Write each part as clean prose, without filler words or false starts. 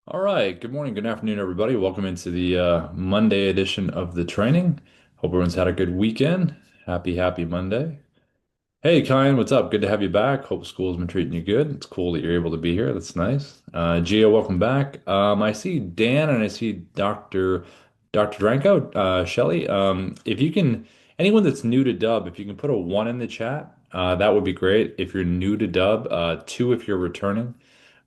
All right. Good morning, good afternoon, everybody. Welcome into the Monday edition of the training. Hope everyone's had a good weekend. Happy Monday. Hey, Kyan, what's up? Good to have you back. Hope school's been treating you good. It's cool that you're able to be here. That's nice. Gio, welcome back. I see Dan and I see Dr. Dranko, Shelly. If you can, anyone that's new to Dub, if you can put a one in the chat, that would be great. If you're new to Dub, two if you're returning.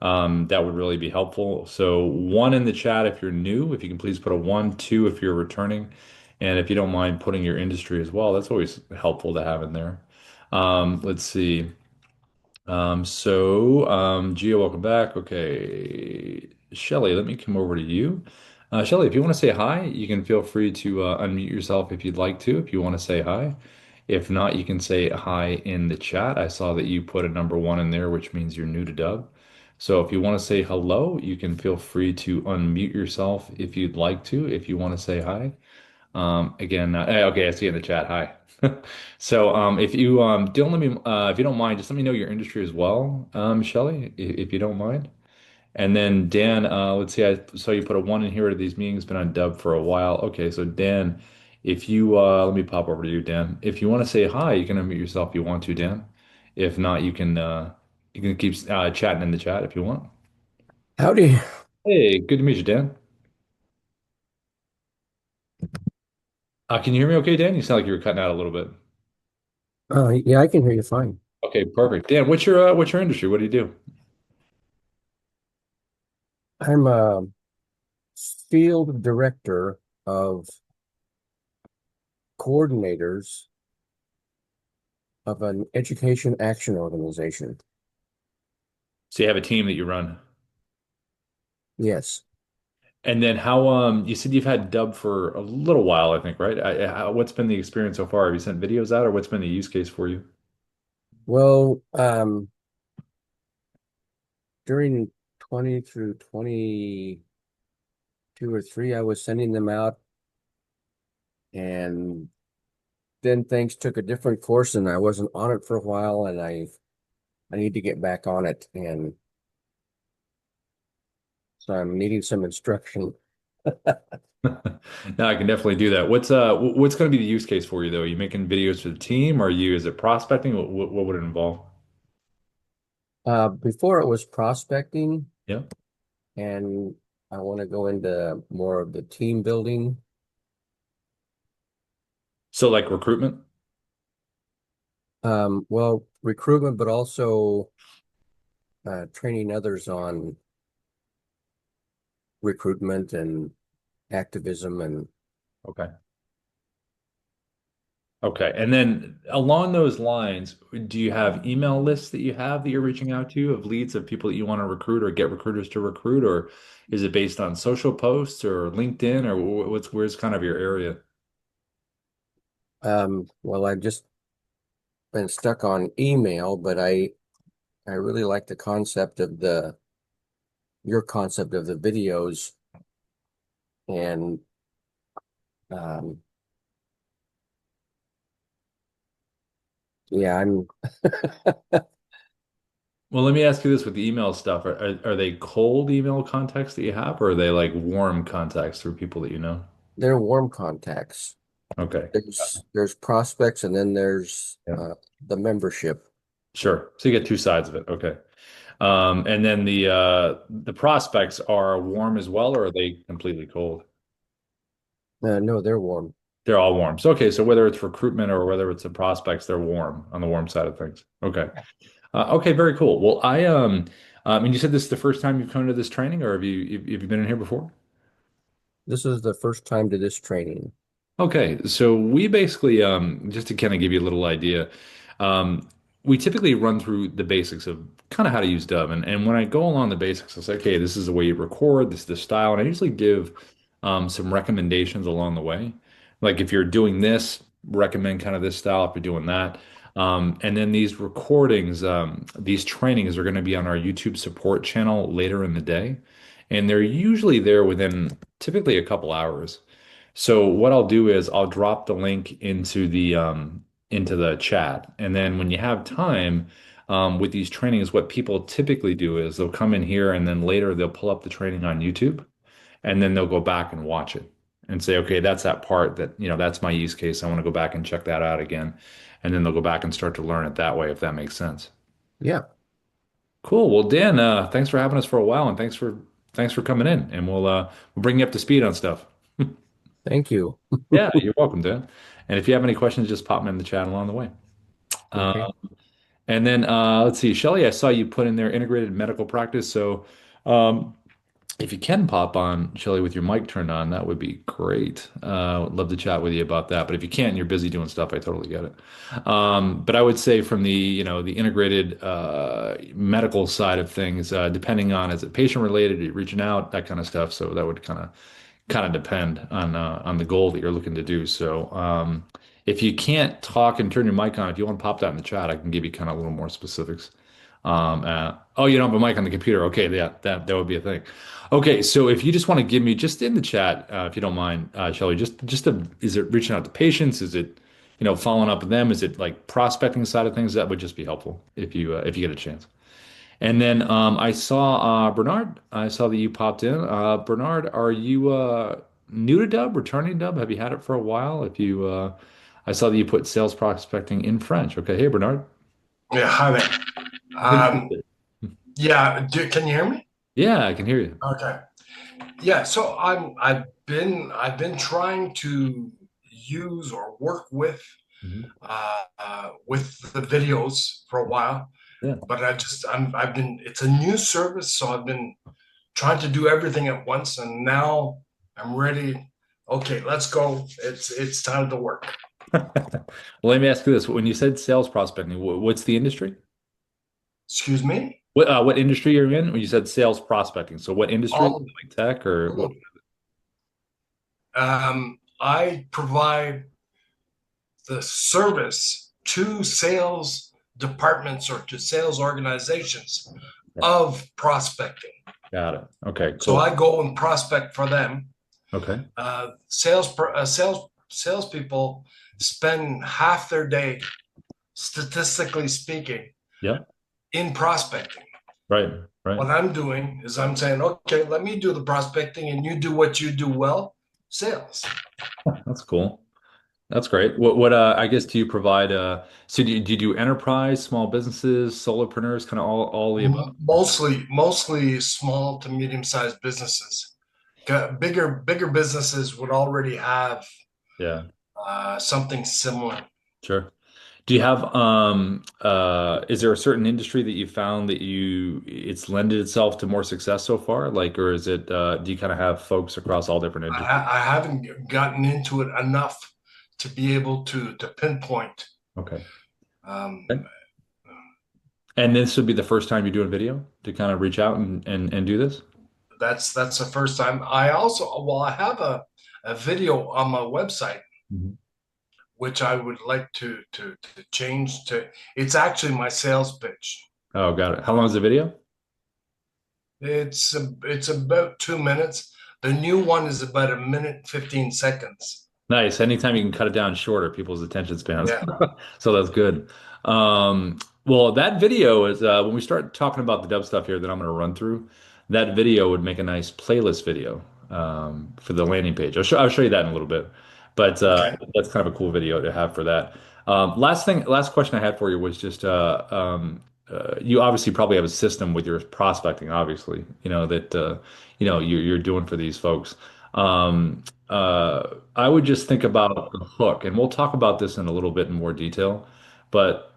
That would really be helpful. So one in the chat if you're new, if you can please put a one, two if you're returning, and if you don't mind putting your industry as well, that's always helpful to have in there. Let's see. Gio, welcome back. Okay, Shelly, let me come over to you. Shelly, if you want to say hi, you can feel free to unmute yourself if you'd like to, if you want to say hi. If not, you can say hi in the chat. I saw that you put a number one in there, which means you're new to Dub. So if you want to say hello, you can feel free to unmute yourself if you'd like to, if you want to say hi. Again, okay, I see in the chat. Hi. If you don't let me, if you don't mind, just let me know your industry as well, Shelley, if you don't mind. And then Dan, let's see, I saw you put a one in here. These meetings been on Dub for a while. Okay, so Dan, if you let me pop over to you, Dan. If you want to say hi, you can unmute yourself if you want to, Dan. If not, you can keep chatting in the chat if you want. Howdy. Hey, good to meet you, Dan. Can you hear me okay, Dan? You sound like you were cutting out a little bit. Yeah, I can hear you fine. Okay, perfect. Dan, what's your industry? What do you do? I'm a field director of coordinators of an education action organization. So you have a team that you run. Yes. And then how you said you've had Dub for a little while, I think, right? What's been the experience so far? Have you sent videos out or what's been the use case for you? Well, during 20 through 22 or 3, I was sending them out, and then things took a different course and I wasn't on it for a while, and I need to get back on it, and so I'm needing some instruction. No, I can definitely do that. What's going to be the use case for you though? Are you making videos for the team? Or is it prospecting? What would it involve? Before it was prospecting, Yeah. and I want to go into more of the team building. So like recruitment? Well, recruitment, but also training others on recruitment and activism. And Okay. Okay. And then along those lines, do you have email lists that you have that you're reaching out to of leads of people that you want to recruit or get recruiters to recruit, or is it based on social posts or LinkedIn or where's kind of your area? well, I've just been stuck on email, but I really like the concept of the your concept of the videos, and um, yeah, I'm Well, let me ask you this with the email stuff. Are they cold email contacts that you have, or are they like warm contacts through people that you know? they're warm contacts. Okay. There's prospects, and then there's Yeah. the membership. Sure. So you get two sides of it. Okay. And then the prospects are warm as well, or are they completely cold? No, they're warm. They're all warm. So okay, so whether it's recruitment or whether it's the prospects, they're warm on the warm side of things. Okay. Okay, very cool. Well, and you said this is the first time you've come to this training, or have you been in here before? This is the first time to this training. Okay, so we basically, just to kind of give you a little idea, um, we typically run through the basics of kind of how to use Dove. And when I go along the basics, I say, okay, this is the way you record, this is the style. And I usually give some recommendations along the way. Like if you're doing this, recommend kind of this style if you're doing that. And then these recordings, these trainings are going to be on our YouTube support channel later in the day. And they're usually there within typically a couple hours. So what I'll do is I'll drop the link into the chat, and then when you have time, with these trainings, what people typically do is they'll come in here and then later they'll pull up the training on YouTube and then they'll go back and watch it and say, okay, that's that part that, that's my use case. I want to go back and check that out again. And then they'll go back and start to learn it that way, if that makes sense. Yeah. Cool. Well, Dan, thanks for having us for a while and thanks for coming in and we'll bring you up to speed on stuff. Thank you. Yeah, you're welcome, Dan. And if you have any questions, just pop them in the chat along the way. Okay. Uh, and then let's see, Shelly, I saw you put in there integrated medical practice. So um, if you can pop on, Shelly, with your mic turned on, that would be great. Would love to chat with you about that. But if you can't and you're busy doing stuff, I totally get it. But I would say from the integrated medical side of things, depending on is it patient related, are you reaching out, that kind of stuff. So that would kind of depend on the goal that you're looking to do. So if you can't talk and turn your mic on, if you want to pop that in the chat, I can give you kind of a little more specifics. Oh, you don't have a mic on the computer. Okay, yeah, that would be a thing. Okay, so if you just want to give me just in the chat, if you don't mind, Shelly, is it reaching out to patients? Is it following up with them? Is it like prospecting side of things? That would just be helpful if you get a chance. And then I saw Bernard. I saw that you popped in. Bernard, are you new to Dubb, returning to Dubb? Have you had it for a while? I saw that you put sales prospecting in French. Okay, hey Bernard. Yeah, hi there. Good to see you. Yeah, can you hear me? Yeah, I can hear you. Okay. Yeah, so I've been trying to use or work Mhm. with the videos for a while, Yeah. but I've been it's a new service, so I've been trying to do everything at once, and now I'm ready. Okay, let's go. It's time to work. Well, let me ask you this. When you said sales prospecting, what's the industry? Excuse me. What industry you're in? When you said sales prospecting, so what industry? All Like tech or what? I provide the service to sales departments or to sales organizations of prospecting. Got it. Okay, So cool. I go and prospect for them. Okay. Salespeople spend half their day, statistically speaking, Yeah. in prospecting. Right. Right. What I'm doing is I'm saying, okay, let me do the prospecting and you do what you do well, sales. That's cool. That's great. What I guess do you provide so do you do enterprise, small businesses, solopreneurs, kind of all the above? Mostly small to medium-sized businesses. Bigger businesses would already have Yeah, something similar. sure. Do you have is there a certain industry that you found that it's lended itself to more success so far? Like, or is it do you kind of have folks across all different industries? I haven't gotten into it enough to be able to pinpoint. Okay. Um, Okay. And this would be the first time you're doing video to kind of reach out and do this? that's the first time. I have a video on my website Mhm. which I would like to change to. It's actually my sales pitch. Oh, got it. How long is the video? It's about 2 minutes. The new one is about a minute 15 seconds. Nice. Anytime you can cut it down shorter, people's attention spans. Yeah. So that's good. Well, that video is when we start talking about the dub stuff here that I'm going to run through, that video would make a nice playlist video for the landing page. I'll show you that in a little bit. But Okay. that's kind of a cool video to have for that. Last question I had for you was just you obviously probably have a system with your prospecting, obviously, that you're doing for these folks. I would just think about the hook, and we'll talk about this in a little bit in more detail. But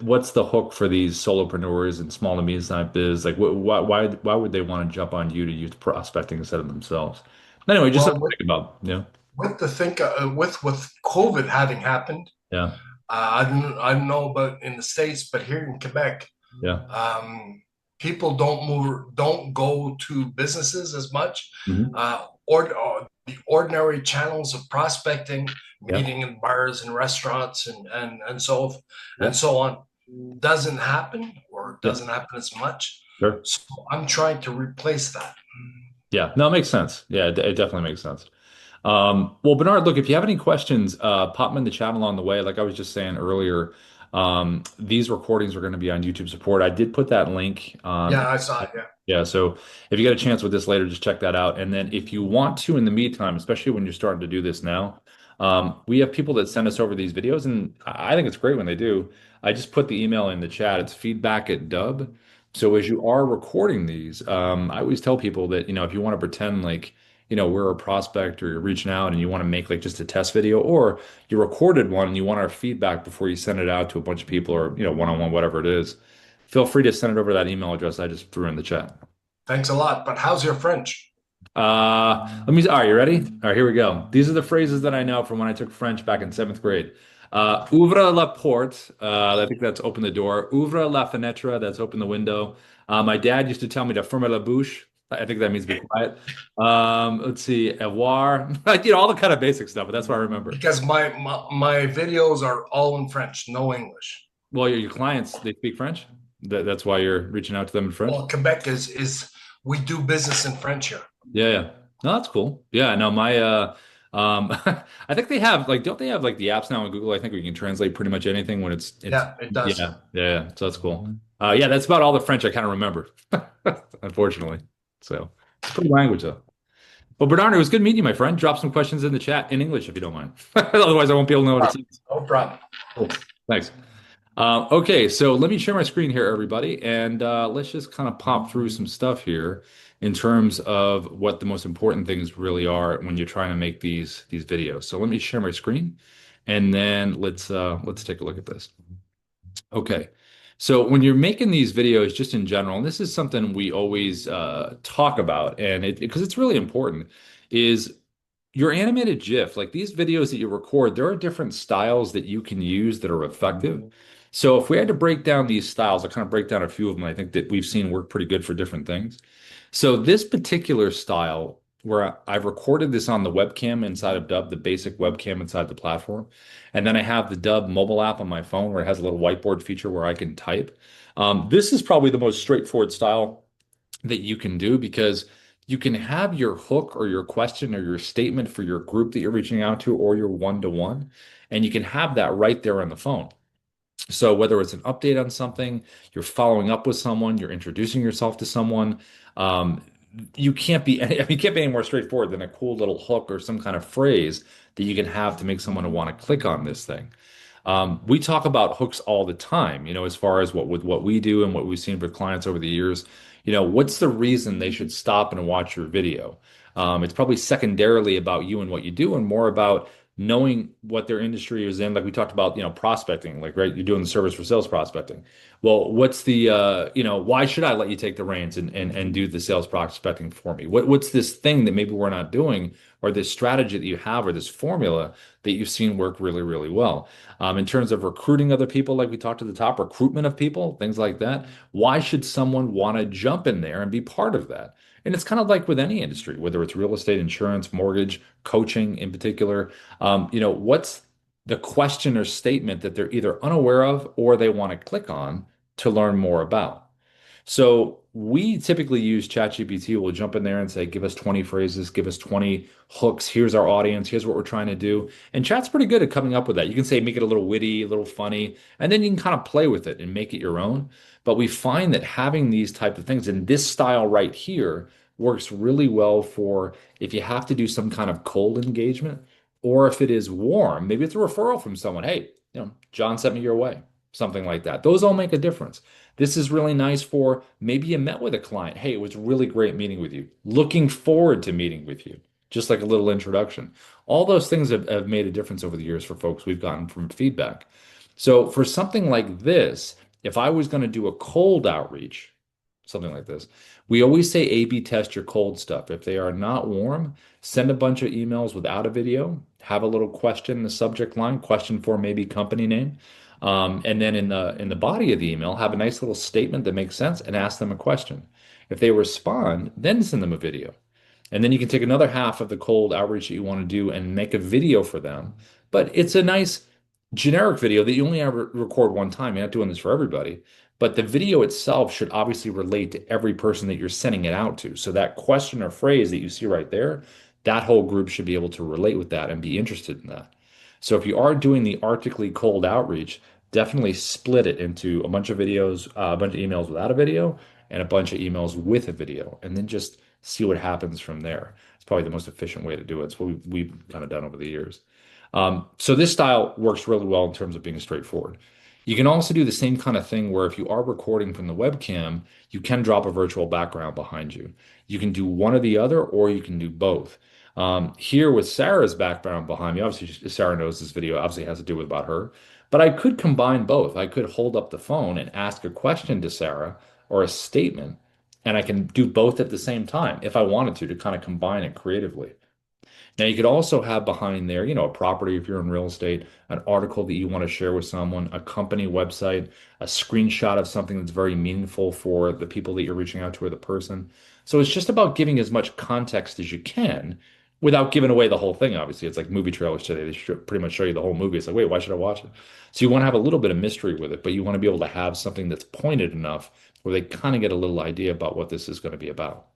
what's the hook for these solopreneurs and small to medium-sized biz? Like, why would they want to jump on you to use prospecting instead of themselves? Anyway, just Well, something to think about. Yeah, with COVID having happened, yeah, I don't know about in the States, but here in Quebec, yeah. people don't go to businesses as much. Hmm. Or the ordinary channels of prospecting, Yeah, meeting in bars and restaurants yeah, and so on, doesn't happen or yeah. doesn't happen as much. Sure. So I'm trying to replace that. Yeah, no, it makes sense. Yeah, it definitely makes sense. Well, Bernard, look, if you have any questions, pop them in the chat along the way. Like I was just saying earlier, These recordings are going to be on YouTube support. I did put that link. Yeah, I saw it. Yeah. Yeah, so if you get a chance with this later, just check that out. And then if you want to, in the meantime, especially when you're starting to do this now, we have people that send us over these videos, and I think it's great when they do. I just put the email in the chat. It's feedback@Dubb. So as you are recording these, I always tell people that, if you want to pretend like, we're a prospect or you're reaching out and you want to make like just a test video, or you recorded one and you want our feedback before you send it out to a bunch of people or, one-on-one, whatever it is, feel free to send it over to that email address I just threw in the chat. Thanks a lot. But how's your French? All right, you ready? All right, here we go. These are the phrases that I know from when I took French back in seventh grade. Ouvre la porte. I think that's open the door. Ouvre la fenêtre. That's open the window. My dad used to tell me to fermer la bouche. I think that means be quiet. Let's see, avoir. All the kind of basic stuff, but that's what I remember. Because my videos are all in French, no English. Well, your clients, they speak French. That's why you're reaching out to them in French. Well, Quebec is we do business in French here. Yeah, yeah. No, that's cool. Yeah, no, my I think they have like don't they have like the apps now on Google? I think we can translate pretty much anything when it's Yeah, it does. yeah, yeah. So that's cool. Yeah, that's about all the French I kind of remember, unfortunately. So it's a cool language though. Well, Bernardo, it was good meeting you, my friend. Drop some questions in the chat in English if you don't mind. Otherwise, I won't be able to know what it is. No problem. Cool. Thanks. Okay, so let me share my screen here, everybody, and let's just kind of pop through some stuff here in terms of what the most important things really are when you're trying to make these videos. So let me share my screen, and then let's take a look at this. Okay, so when you're making these videos, just in general, and this is something we always talk about, and because it's really important, is your animated GIF, like these videos that you record, there are different styles that you can use that are effective. So if we had to break down these styles, I'll kind of break down a few of them I think that we've seen work pretty good for different things. So this particular style, where I've recorded this on the webcam inside of Dubb, the basic webcam inside the platform, and then I have the Dubb mobile app on my phone where it has a little whiteboard feature where I can type. This is probably the most straightforward style that you can do because you can have your hook or your question or your statement for your group that you're reaching out to or your one-to-one, and you can have that right there on the phone. So whether it's an update on something, you're following up with someone, you're introducing yourself to someone, um, you can't be you can't be any more straightforward than a cool little hook or some kind of phrase that you can have to make someone want to click on this thing. We talk about hooks all the time, as far as what we do and what we've seen for clients over the years. What's the reason they should stop and watch your video? It's probably secondarily about you and what you do, and more about knowing what their industry is in. Like we talked about, prospecting, like, right, you're doing the service for sales prospecting. Well, what's the, why should I let you take the reins and do the sales prospecting for me? What's this thing that maybe we're not doing, or this strategy that you have, or this formula that you've seen work really, really well? In terms of recruiting other people, like we talked at the top, recruitment of people, things like that. Why should someone want to jump in there and be part of that? And it's kind of like with any industry, whether it's real estate, insurance, mortgage, coaching in particular. What's the question or statement that they're either unaware of or they want to click on to learn more about? So we typically use ChatGPT. We'll jump in there and say, give us 20 phrases, give us 20 hooks. Here's our audience. Here's what we're trying to do. And Chat's pretty good at coming up with that. You can say, make it a little witty, a little funny, and then you can kind of play with it and make it your own. But we find that having these type of things in this style right here works really well for if you have to do some kind of cold engagement, or if it is warm, maybe it's a referral from someone. Hey, John sent me your way, something like that. Those all make a difference. This is really nice for maybe you met with a client. Hey, it was really great meeting with you. Looking forward to meeting with you. Just like a little introduction. All those things have made a difference over the years for folks we've gotten from feedback. So for something like this, if I was going to do a cold outreach, something like this, we always say A/B test your cold stuff. If they are not warm, send a bunch of emails without a video, have a little question in the subject line, question for maybe company name. And then in the body of the email, have a nice little statement that makes sense and ask them a question. If they respond, then send them a video. And then you can take another half of the cold outreach that you want to do and make a video for them. But it's a nice generic video that you only ever record one time. You're not doing this for everybody. But the video itself should obviously relate to every person that you're sending it out to. So that question or phrase that you see right there, that whole group should be able to relate with that and be interested in that. So if you are doing the Arctically cold outreach, definitely split it into a bunch of videos, a bunch of emails without a video, and a bunch of emails with a video, and then just see what happens from there. It's probably the most efficient way to do it. It's what we've kind of done over the years. So this style works really well in terms of being straightforward. You can also do the same kind of thing where if you are recording from the webcam, you can drop a virtual background behind you. You can do one or the other, or you can do both. Here with Sarah's background behind me, obviously Sarah knows this video obviously has to do with about her, but I could combine both. I could hold up the phone and ask a question to Sarah or a statement, and I can do both at the same time if I wanted to kind of combine it creatively. Now, you could also have behind there, a property if you're in real estate, an article that you want to share with someone, a company website, a screenshot of something that's very meaningful for the people that you're reaching out to or the person. So it's just about giving as much context as you can without giving away the whole thing, obviously. It's like movie trailers today. They pretty much show you the whole movie. It's like, wait, why should I watch it? So you want to have a little bit of mystery with it, but you want to be able to have something that's pointed enough where they kind of get a little idea about what this is going to be about.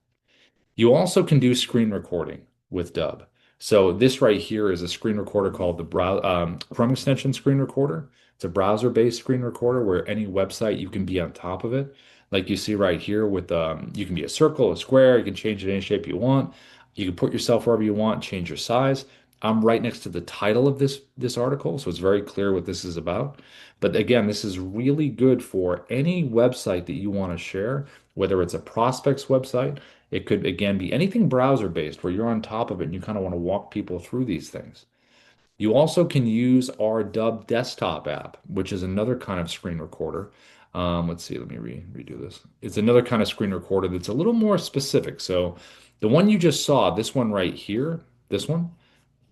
You also can do screen recording with Dubb. So this right here is a screen recorder called the Chrome extension screen recorder. It's a browser-based screen recorder where any website you can be on top of it. Like you see right here with you can be a circle, a square, you can change it any shape you want. You can put yourself wherever you want, change your size. I'm right next to the title of this article, so it's very clear what this is about. But again, this is really good for any website that you want to share, whether it's a prospect's website, it could again be anything browser based where you're on top of it and you kind of want to walk people through these things. You also can use our Dubb desktop app, which is another kind of screen recorder. Let's see, let me redo this. It's another kind of screen recorder that's a little more specific. So the one you just saw, this one right here, this one,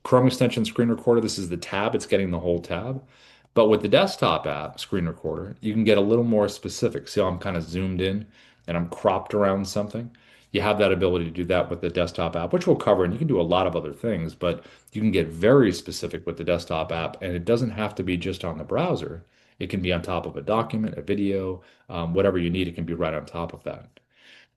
Chrome extension screen recorder, this is the tab, it's getting the whole tab. But with the desktop app screen recorder, you can get a little more specific. See how I'm kind of zoomed in and I'm cropped around something? You have that ability to do that with the desktop app, which we'll cover, and you can do a lot of other things, but you can get very specific with the desktop app, and it doesn't have to be just on the browser. It can be on top of a document, a video, whatever you need, it can be right on top of that.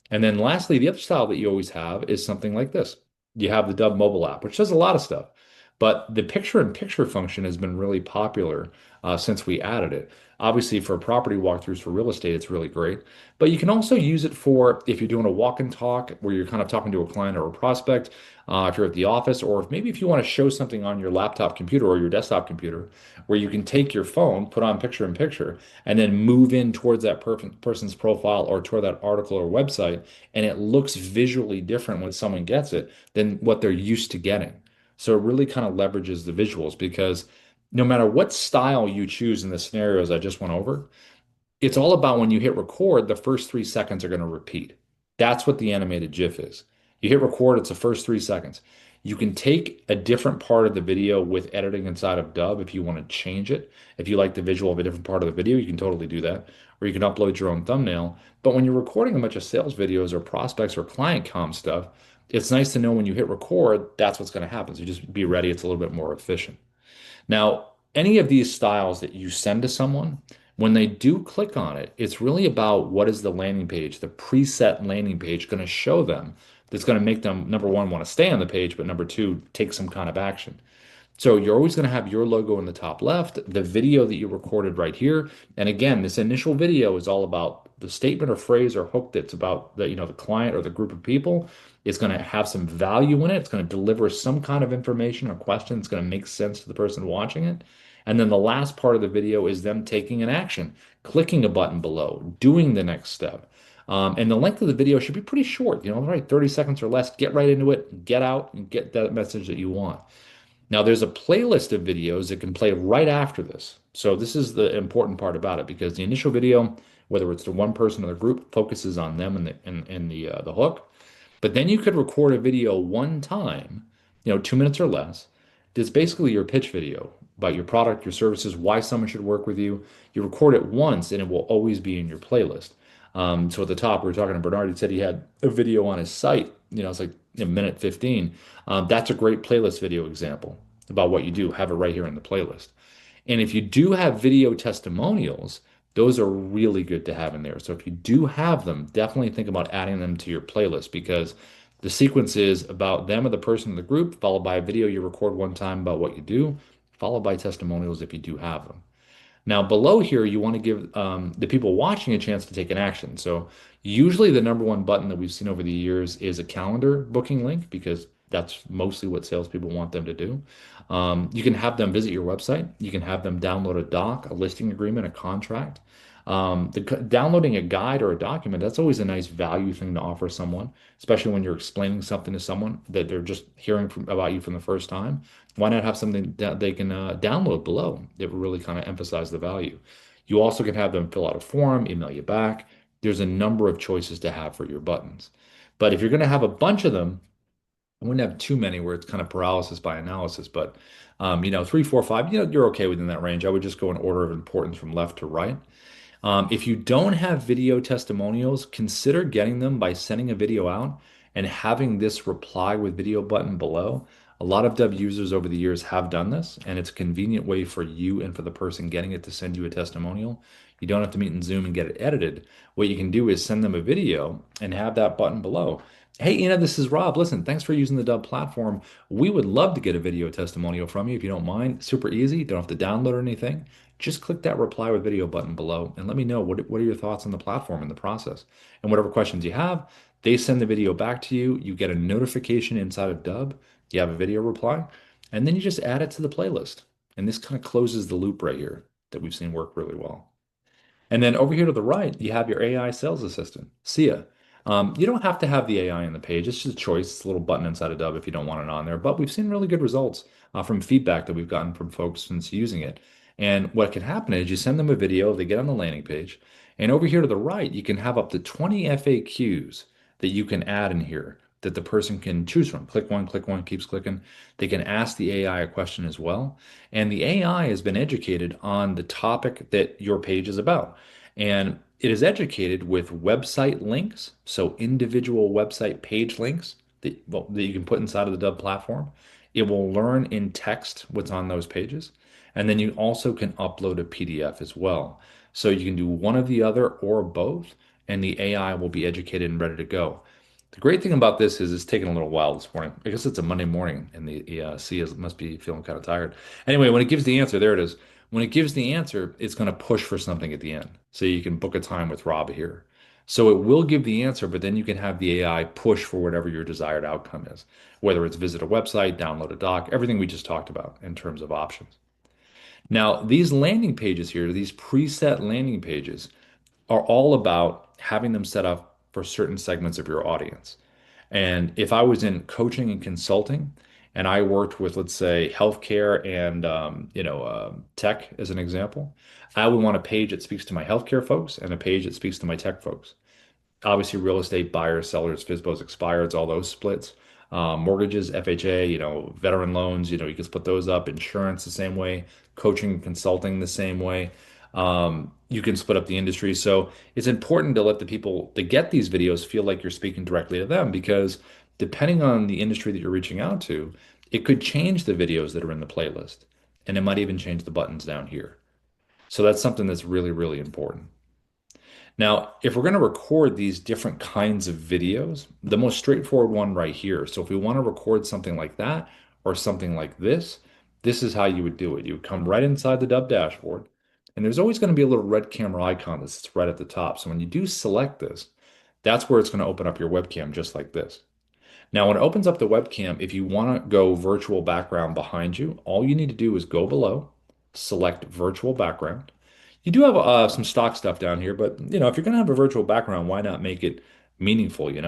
And then lastly, the other style that you always have is something like this. You have the Dubb mobile app, which does a lot of stuff, but the picture-in-picture function has been really popular since we added it. Obviously, for property walkthroughs for real estate, it's really great. But you can also use it for if you're doing a walk and talk where you're kind of talking to a client or a prospect, if you're at the office, or if maybe if you want to show something on your laptop computer or your desktop computer, where you can take your phone, put on picture in picture, and then move in towards that person's profile or toward that article or website, and it looks visually different when someone gets it than what they're used to getting. So it really kind of leverages the visuals because no matter what style you choose in the scenarios I just went over, it's all about when you hit record, the first 3 seconds are going to repeat. That's what the animated GIF is. You hit record, it's the first 3 seconds. You can take a different part of the video with editing inside of Dubb if you want to change it. If you like the visual of a different part of the video, you can totally do that. Or you can upload your own thumbnail. But when you're recording a bunch of sales videos or prospects or client comm stuff, it's nice to know when you hit record, that's what's going to happen. So just be ready. It's a little bit more efficient. Now, any of these styles that you send to someone, when they do click on it, it's really about what is the landing page, the preset landing page going to show them that's going to make them, number one, want to stay on the page, but number two, take some kind of action. So you're always going to have your logo in the top left, the video that you recorded right here. And again, this initial video is all about the statement or phrase or hook that's about the client or the group of people. It's going to have some value in it. It's going to deliver some kind of information or question. It's going to make sense to the person watching it. And then the last part of the video is them taking an action, clicking a button below, doing the next step. And the length of the video should be pretty short, right? 30 seconds or less. Get right into it, get out, and get that message that you want. Now, there's a playlist of videos that can play right after this. So this is the important part about it because the initial video, whether it's to one person or the group, focuses on them and the hook. But then you could record a video one time, 2 minutes or less. It's basically your pitch video about your product, your services, why someone should work with you. You record it once and it will always be in your playlist. So at the top, we were talking to Bernard. He said he had a video on his site. It's like a minute 15. That's a great playlist video example about what you do. Have it right here in the playlist. And if you do have video testimonials, those are really good to have in there. So if you do have them, definitely think about adding them to your playlist because the sequence is about them or the person in the group, followed by a video you record one time about what you do, followed by testimonials if you do have them. Now, below here, you want to give the people watching a chance to take an action. So, usually, the number one button that we've seen over the years is a calendar booking link because that's mostly what salespeople want them to do. You can have them visit your website. You can have them download a doc, a listing agreement, a contract. Downloading a guide or a document, that's always a nice value thing to offer someone, especially when you're explaining something to someone that they're just hearing about you from the first time. Why not have something that they can download below that will really kind of emphasize the value? You also can have them fill out a form, email you back. There's a number of choices to have for your buttons. But if you're going to have a bunch of them, I wouldn't have too many where it's kind of paralysis by analysis, but three, four, five, you're okay within that range. I would just go in order of importance from left to right. If you don't have video testimonials, consider getting them by sending a video out and having this reply with video button below. A lot of Dubb users over the years have done this, and it's a convenient way for you and for the person getting it to send you a testimonial. You don't have to meet in Zoom and get it edited. What you can do is send them a video and have that button below. Hey, this is Rob. Listen, thanks for using the Dubb platform. We would love to get a video testimonial from you if you don't mind. Super easy. Don't have to download or anything. Just click that reply with video button below and let me know what are your thoughts on the platform and the process. And whatever questions you have, they send the video back to you. You get a notification inside of Dubb. You have a video reply, and then you just add it to the playlist. And this kind of closes the loop right here that we've seen work really well. And then over here to the right, you have your AI sales assistant, Sia. You don't have to have the AI in the page. It's just a choice. It's a little button inside of Dubb if you don't want it on there. But we've seen really good results from feedback that we've gotten from folks since using it. And what can happen is you send them a video, they get on the landing page, and over here to the right, you can have up to 20 FAQs that you can add in here that the person can choose from. Click one, keeps clicking. They can ask the AI a question as well. And the AI has been educated on the topic that your page is about. And it is educated with website links, so individual website page links that you can put inside of the Dubb platform. It will learn in text what's on those pages. And then you also can upload a PDF as well. So you can do one of the other or both, and the AI will be educated and ready to go. The great thing about this is it's taken a little while this morning. I guess it's a Monday morning, and the CS must be feeling kind of tired. Anyway, when it gives the answer, there it is. When it gives the answer, it's going to push for something at the end. So you can book a time with Rob here. So it will give the answer, but then you can have the AI push for whatever your desired outcome is, whether it's visit a website, download a doc, everything we just talked about in terms of options. Now, these landing pages here, these preset landing pages, are all about having them set up for certain segments of your audience. And if I was in coaching and consulting, and I worked with, let's say, healthcare and tech as an example, I would want a page that speaks to my healthcare folks and a page that speaks to my tech folks. Obviously, real estate buyers, sellers, FSBOs, expireds, all those splits. Mortgages, FHA, veteran loans, you can split those up. Insurance the same way, coaching and consulting the same way. You can split up the industry. So it's important to let the people that get these videos feel like you're speaking directly to them because depending on the industry that you're reaching out to, it could change the videos that are in the playlist. And it might even change the buttons down here. So that's something that's really, really important. Now, if we're going to record these different kinds of videos, the most straightforward one right here. So if we want to record something like that or something like this is how you would do it. You would come right inside the Dubb dashboard, and there's always going to be a little red camera icon that sits right at the top. So when you do select this, that's where it's going to open up your webcam just like this. Now, when it opens up the webcam, if you want to go virtual background behind you, all you need to do is go below, select virtual background. You do have some stock stuff down here, but if you're going to have a virtual background, why not make it meaningful? You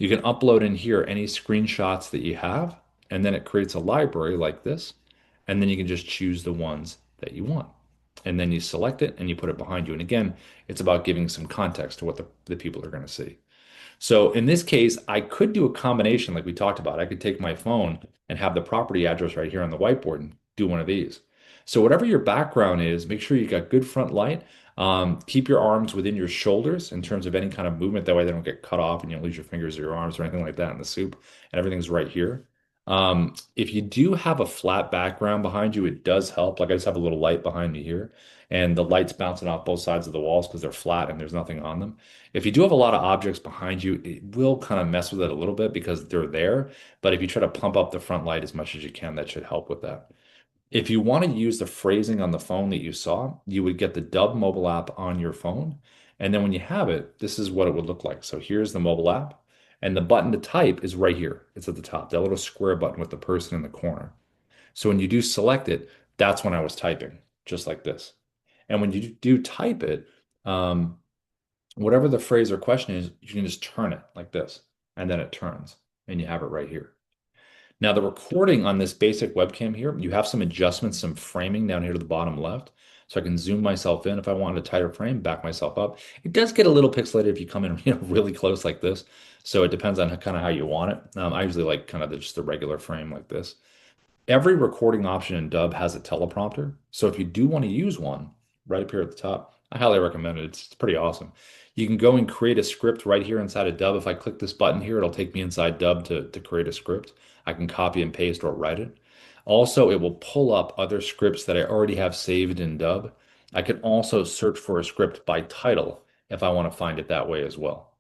can upload in here any screenshots that you have, and then it creates a library like this, and then you can just choose the ones that you want. And then you select it and you put it behind you. And again, it's about giving some context to what the people are going to see. So in this case, I could do a combination like we talked about. I could take my phone and have the property address right here on the whiteboard and do one of these. So whatever your background is, make sure you got good front light. Keep your arms within your shoulders in terms of any kind of movement. That way they don't get cut off and you don't lose your fingers or your arms or anything like that in the soup. And everything's right here. If you do have a flat background behind you, it does help. Like I just have a little light behind me here, and the light's bouncing off both sides of the walls because they're flat and there's nothing on them. If you do have a lot of objects behind you, it will kind of mess with it a little bit because they're there. But if you try to pump up the front light as much as you can, that should help with that. If you want to use the phrasing on the phone that you saw, you would get the Dubb mobile app on your phone. And then when you have it, this is what it would look like. So here's the mobile app, and the button to type is right here. It's at the top, that little square button with the person in the corner. So when you do select it, that's when I was typing, just like this. And when you do type it, um, whatever the phrase or question is, you can just turn it like this, and then it turns, and you have it right here. Now, the recording on this basic webcam here, you have some adjustments, some framing down here to the bottom left. So I can zoom myself in if I wanted a tighter frame, back myself up. It does get a little pixelated if you come in, really close like this. So it depends on kind of how you want it. I usually like kind of just the regular frame like this. Every recording option in Dubb has a teleprompter. So if you do want to use one right up here at the top, I highly recommend it. It's pretty awesome. You can go and create a script right here inside of Dubb. If I click this button here, it'll take me inside Dubb to create a script. I can copy and paste or write it. Also, it will pull up other scripts that I already have saved in Dubb. I can also search for a script by title if I want to find it that way as well.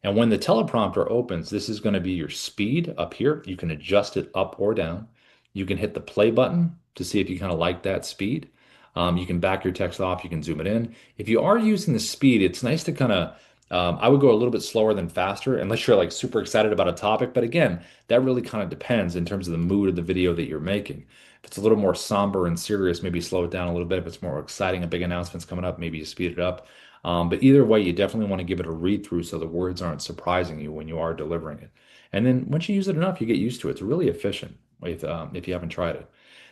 And when the teleprompter opens, this is going to be your speed up here. You can adjust it up or down. You can hit the play button to see if you kind of like that speed. You can back your text off. You can zoom it in. If you are using the speed, it's nice to kind of, I would go a little bit slower than faster, unless you're like super excited about a topic. But again, that really kind of depends in terms of the mood of the video that you're making. If it's a little more somber and serious, maybe slow it down a little bit. If it's more exciting and big announcements coming up, maybe you speed it up. But either way, you definitely want to give it a read through so the words aren't surprising you when you are delivering it. And then once you use it enough, you get used to it. It's really efficient if you haven't tried it.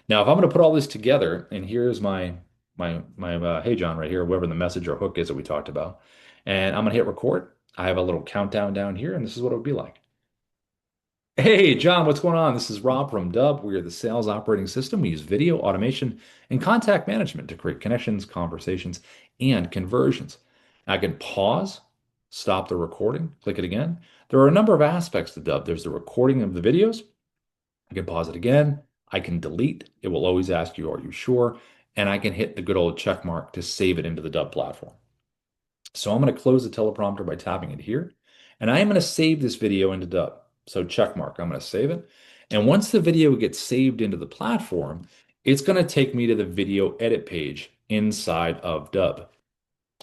Now, if I'm going to put all this together, and here's my hey John right here, whatever the message or hook is that we talked about, and I'm going to hit record. I have a little countdown down here, and this is what it would be like. Hey, John, what's going on? This is Rob from Dubb. We are the sales operating system. We use video automation and contact management to create connections, conversations, and conversions. I can pause, stop the recording, click it again. There are a number of aspects to Dubb. There's the recording of the videos. I can pause it again. I can delete. It will always ask you, are you sure? And I can hit the good old check mark to save it into the Dubb platform. So I'm going to close the teleprompter by tapping it here. And I am going to save this video into Dubb. So check mark, I'm going to save it. And once the video gets saved into the platform, it's going to take me to the video edit page inside of Dubb.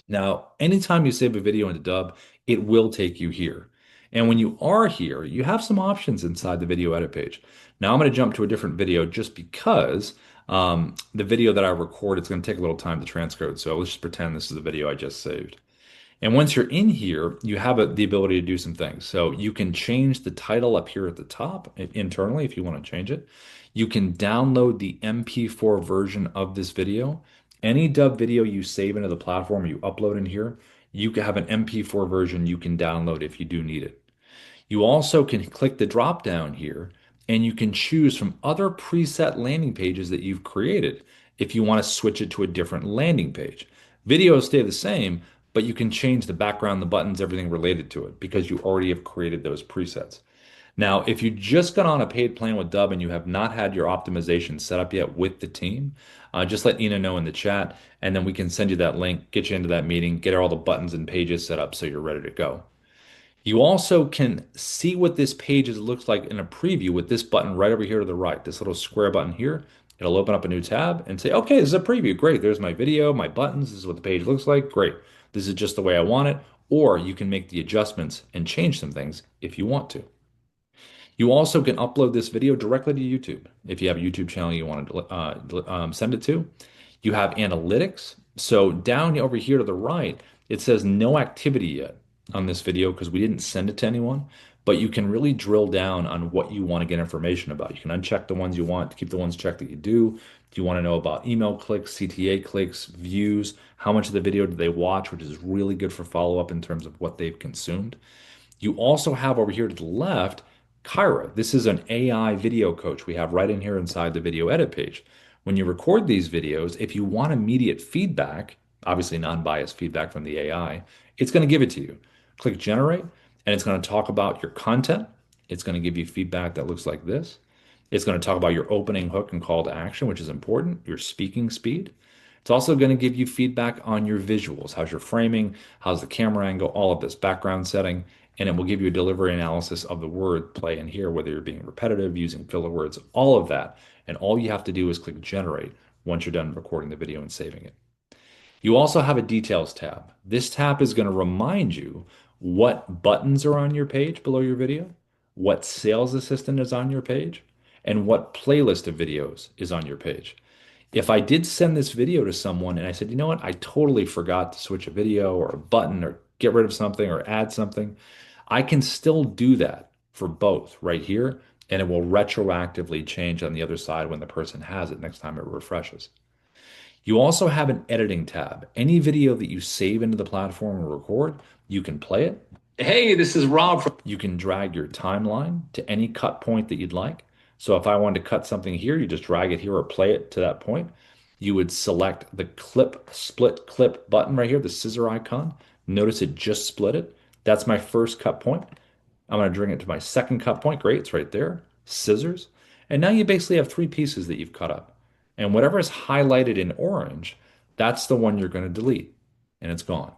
Now, anytime you save a video into Dubb, it will take you here. And when you are here, you have some options inside the video edit page. Now I'm going to jump to a different video just because the video that I record, it's going to take a little time to transcode. So let's just pretend this is the video I just saved. And once you're in here, you have the ability to do some things. So you can change the title up here at the top internally if you want to change it. You can download the MP4 version of this video. Any Dubb video you save into the platform, you upload in here, you can have an MP4 version you can download if you do need it. You also can click the drop down here and you can choose from other preset landing pages that you've created if you want to switch it to a different landing page. Videos stay the same, but you can change the background, the buttons, everything related to it because you already have created those presets. Now, if you just got on a paid plan with Dubb and you have not had your optimization set up yet with the team, just let Ina know in the chat, and then we can send you that link, get you into that meeting, get all the buttons and pages set up so you're ready to go. You also can see what this page looks like in a preview with this button right over here to the right, this little square button here. It'll open up a new tab and say, okay, this is a preview. Great. There's my video, my buttons. This is what the page looks like. Great. This is just the way I want it. Or you can make the adjustments and change some things if you want to. You also can upload this video directly to YouTube. If you have a YouTube channel you want to send it to, you have analytics. So down over here to the right, it says no activity yet on this video because we didn't send it to anyone, but you can really drill down on what you want to get information about. You can uncheck the ones you want to keep the ones checked that you do. Do you want to know about email clicks, CTA clicks, views, how much of the video did they watch, which is really good for follow-up in terms of what they've consumed. You also have over here to the left, Kyra. This is an AI video coach we have right in here inside the video edit page. When you record these videos, if you want immediate feedback, obviously non-biased feedback from the AI, it's going to give it to you. Click generate, and it's going to talk about your content. It's going to give you feedback that looks like this. It's going to talk about your opening hook and call to action, which is important, your speaking speed. It's also going to give you feedback on your visuals. How's your framing? How's the camera angle? All of this background setting. and it will give you a delivery analysis of the word play in here, whether you're being repetitive, using filler words, all of that. And all you have to do is click generate once you're done recording the video and saving it. You also have a details tab. This tab is going to remind you what buttons are on your page below your video, what sales assistant is on your page, and what playlist of videos is on your page. If I did send this video to someone and I said, you know what, I totally forgot to switch a video or a button or get rid of something or add something, I can still do that for both right here, and it will retroactively change on the other side when the person has it next time it refreshes. You also have an editing tab. Any video that you save into the platform or record, you can play it. Hey, this is Rob from. You can drag your timeline to any cut point that you'd like. So if I wanted to cut something here, you just drag it here or play it to that point. You would select the clip, split clip button right here, the scissor icon. Notice it just split it. That's my first cut point. I'm going to bring it to my second cut point. Great, it's right there. Scissors. And now you basically have three pieces that you've cut up. And whatever is highlighted in orange, that's the one you're going to delete. And it's gone.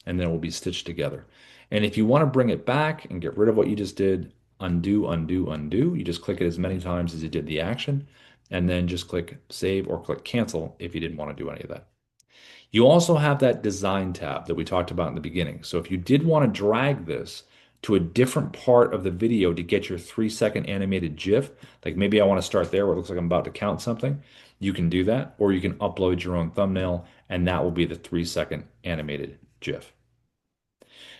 And then it will be stitched together. And if you want to bring it back and get rid of what you just did, undo, undo, undo, you just click it as many times as you did the action. And then just click save or click cancel if you didn't want to do any of that. You also have that design tab that we talked about in the beginning. So if you did want to drag this to a different part of the video to get your 3-second animated GIF, like maybe I want to start there where it looks like I'm about to count something, you can do that, or you can upload your own thumbnail, and that will be the 3-second animated GIF.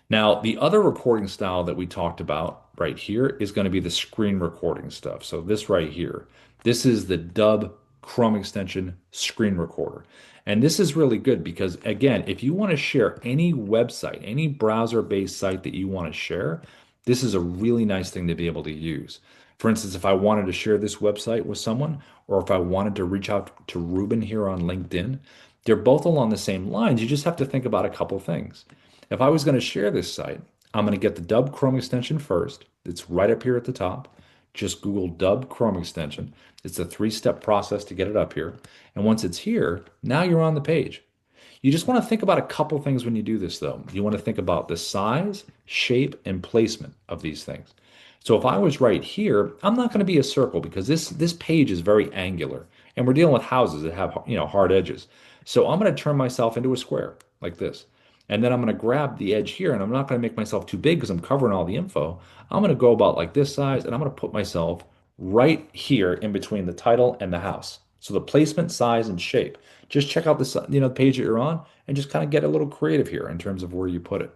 Now, the other recording style that we talked about right here is going to be the screen recording stuff. So this right here, this is the Dubb Chrome extension screen recorder. And this is really good because, again, if you want to share any website, any browser-based site that you want to share, this is a really nice thing to be able to use. For instance, if I wanted to share this website with someone, or if I wanted to reach out to Ruben here on LinkedIn, they're both along the same lines. You just have to think about a couple things. If I was going to share this site, I'm going to get the Dubb Chrome extension first. It's right up here at the top. Just Google Dubb Chrome extension. It's a three-step process to get it up here. And once it's here, now you're on the page. You just want to think about a couple things when you do this, though. You want to think about the size, shape, and placement of these things. So if I was right here, I'm not going to be a circle because this page is very angular, and we're dealing with houses that have, hard edges. So I'm going to turn myself into a square like this. And then I'm going to grab the edge here, and I'm not going to make myself too big because I'm covering all the info. I'm going to go about like this size, and I'm going to put myself right here in between the title and the house. So the placement, size, and shape. Just check out this, the page that you're on, and just kind of get a little creative here in terms of where you put it.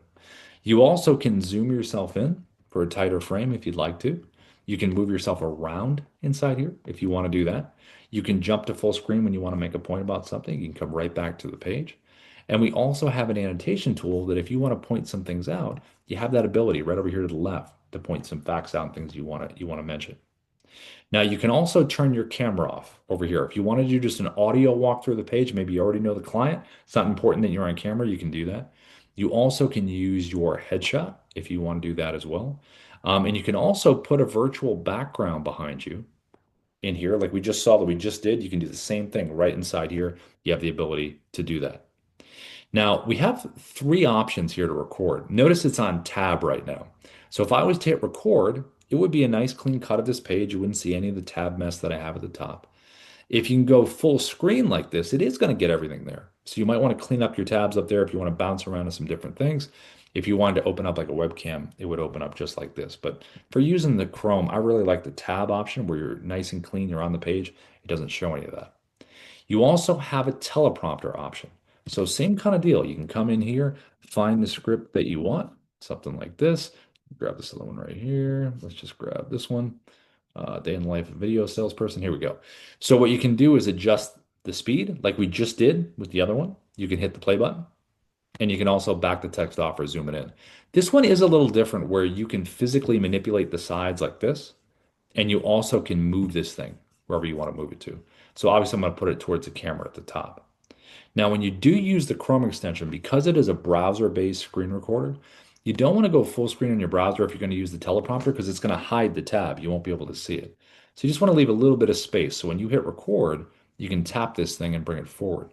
You also can zoom yourself in for a tighter frame if you'd like to. You can move yourself around inside here if you want to do that. You can jump to full screen when you want to make a point about something. You can come right back to the page. And we also have an annotation tool that if you want to point some things out, you have that ability right over here to the left to point some facts out and things you want to mention. Now you can also turn your camera off over here. If you want to do just an audio walk through the page, maybe you already know the client, it's not important that you're on camera, you can do that. You also can use your headshot if you want to do that as well. And you can also put a virtual background behind you in here, like we just saw that we just did. You can do the same thing right inside here. You have the ability to do that. Now, we have three options here to record. Notice it's on tab right now. So if I was to hit record, it would be a nice clean cut of this page. You wouldn't see any of the tab mess that I have at the top. If you can go full screen like this, it is going to get everything there. So you might want to clean up your tabs up there if you want to bounce around to some different things. If you wanted to open up like a webcam, it would open up just like this. But for using the Chrome, I really like the tab option where you're nice and clean, you're on the page. It doesn't show any of that. You also have a teleprompter option. So same kind of deal. You can come in here, find the script that you want, something like this. Grab this other one right here. Let's just grab this one. Day in the life of a video salesperson. Here we go. So what you can do is adjust the speed like we just did with the other one. You can hit the play button and you can also back the text off or zoom it in. This one is a little different where you can physically manipulate the sides like this, and you also can move this thing wherever you want to move it to. So obviously I'm going to put it towards the camera at the top. Now, when you do use the Chrome extension, because it is a browser-based screen recorder, you don't want to go full screen on your browser if you're going to use the teleprompter because it's going to hide the tab. You won't be able to see it. So you just want to leave a little bit of space. So when you hit record, you can tap this thing and bring it forward.